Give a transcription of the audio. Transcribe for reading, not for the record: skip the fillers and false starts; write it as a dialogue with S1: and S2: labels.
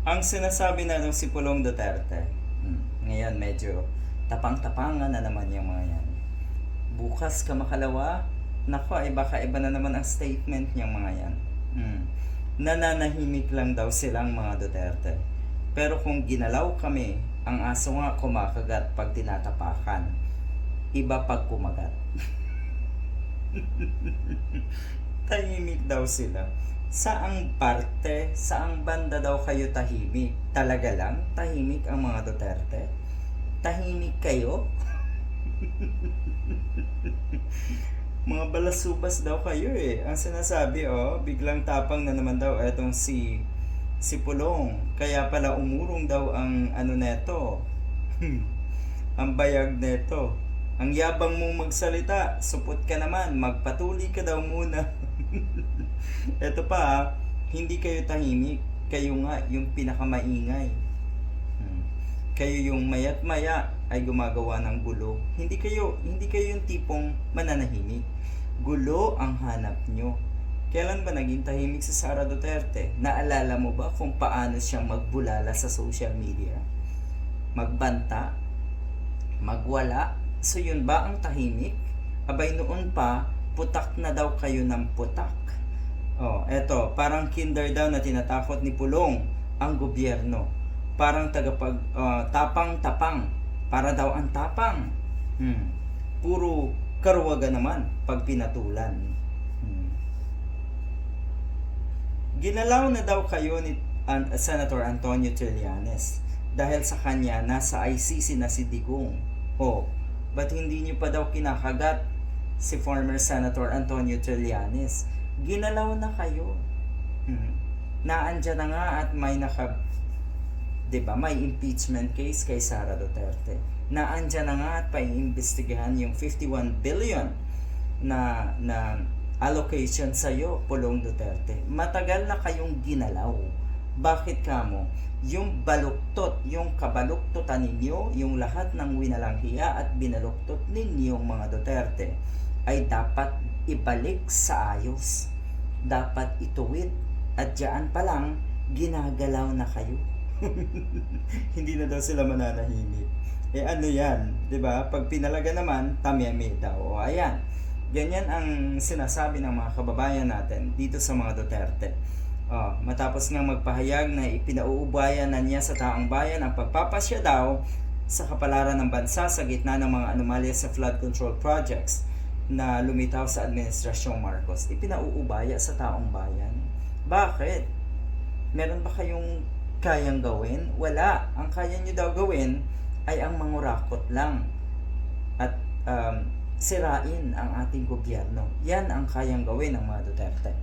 S1: Ang sinasabi na nung si Pulong Duterte, ngayon medyo tapang-tapangan na naman yung mga yan. Bukas ka makalawa, nako ay baka iba na naman ang statement niyang mga yan. Nananahimik lang daw silang mga Duterte. Pero kung ginalaw kami, ang aso nga kumakagat pag tinatapakan. Iba pag kumagat. Tahimik daw sila. Saang parte, saang banda daw kayo tahimik? Talaga lang, tahimik ang mga Duterte? Tahimik kayo? Mga balasubas daw kayo eh. Ang sinasabi biglang tapang na naman daw etong si Pulong. Kaya pala umurong daw ang ano neto. Ang bayag neto. Ang yabang mong magsalita, supot ka naman, magpatuli ka daw muna. Eto pa, hindi kayo tahimik. Kayo nga yung pinakamaingay. Kayo yung mayat maya ay gumagawa ng gulo. Hindi kayo yung tipong mananahimik. Gulo ang hanap nyo. Kailan ba naging tahimik si Sara Duterte? Naalala mo ba kung paano siyang magbulala sa social media? Magbanta? Magwala? So yun ba ang tahimik? Abay noon pa, putak na daw kayo ng putak. Eto, parang kinder daw na tinatakot ni Pulong ang gobyerno. Parang tapang-tapang. Para daw ang tapang. Puro karuwaga naman pag pinatulan. Ginalaw na daw kayo ni Senator Antonio Trillanes dahil sa kanya nasa ICC na si Digong. Ba't hindi niyo pa daw kinakagat si former Senator Antonio Trillanes? Ginalaw na kayo. Naandyan na nga at may may impeachment case kay Sara Duterte. Naandyan na nga at paiimbestigahan yung 51 billion na allocation sa'yo, Pulong Duterte. Matagal na kayong ginalaw. Bakit kamo? Yung baluktot, yung kabaluktutan ninyo, yung lahat ng winalang hiya at binaluktot ninyong mga Duterte ay dapat ibalik sa ayos. Dapat ituwid. At diyan pa lang, ginagalaw na kayo. Hindi na daw sila mananahimik. Ano yan? 'Di ba? Pag pinalaga naman, tamyami daw. Ayan. Ganyan ang sinasabi ng mga kababayan natin dito sa mga Duterte. Matapos nga magpahayag na ipinauubayan na niya sa taong bayan ang pagpapasya daw sa kapalaran ng bansa sa gitna ng mga anomalya sa flood control projects na lumitaw sa Administrasyong Marcos. Ipinauubaya sa taong bayan. Bakit? Meron ba kayong kayang gawin? Wala. Ang kaya nyo daw gawin ay ang mangurakot lang at sirain ang ating gobyerno. Yan ang kayang gawin ng mga Duterte.